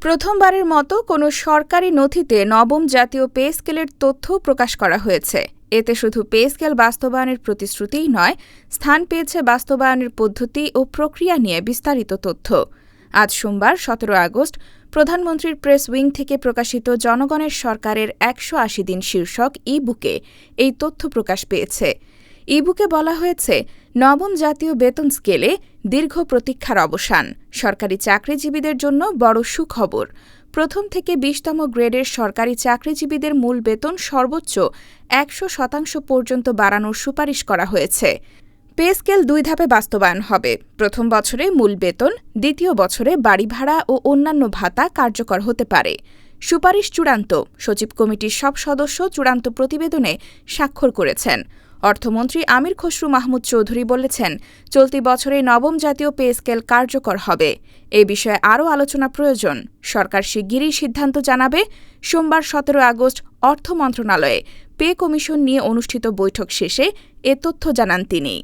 প্রথমবারের মতো কোনো সরকারি নথিতে নবম জাতীয় পে স্কেলের তথ্য প্রকাশ করা হয়েছে। এতে শুধু পে স্কেল বাস্তবায়নের প্রতিশ্রুতিই নয়, স্থান পেয়েছে বাস্তবায়নের পদ্ধতি ও প্রক্রিয়া নিয়ে বিস্তারিত তথ্য। আজ সোমবার ১৭ আগস্ট প্রধানমন্ত্রীর প্রেস উইং থেকে প্রকাশিত জনগণের সরকারের ১৮০ দিন শীর্ষক ই-বুকে এই তথ্য প্রকাশ পেয়েছে। ই-বুকে বলা হয়েছে, নবম জাতীয় বেতন স্কেলে দীর্ঘ প্রতীক্ষার অবসান। সরকারি চাকরিজীবীদের জন্য বড় সুখবর। প্রথম থেকে ২০তম গ্রেডের সরকারি চাকরিজীবীদের মূল বেতন সর্বোচ্চ ১০০% পর্যন্ত বাড়ানোর সুপারিশ করা হয়েছে। পে স্কেল ২ ধাপে বাস্তবায়ন হবে। প্রথম বছরে মূল বেতন, দ্বিতীয় বছরে বাড়ি ভাড়া ও অন্যান্য ভাতা কার্যকর হতে পারে। সুপারিশ চূড়ান্ত। সচিব কমিটির সব সদস্য চূড়ান্ত প্রতিবেদনে স্বাক্ষর করেছেন। অর্থমন্ত্রী আমির খসরু মাহমুদ চৌধুরী বলেছেন, চলতি বছরে নবম জাতীয় পে স্কেল কার্যকর হবে। এ বিষয়ে আরও আলোচনা প্রয়োজন। সরকার শিগগিরই সিদ্ধান্ত জানাবে। সোমবার ১৭ আগস্ট অর্থ মন্ত্রণালয়ে পে কমিশন নিয়ে অনুষ্ঠিত বৈঠক শেষে এ তথ্য জানান তিনি।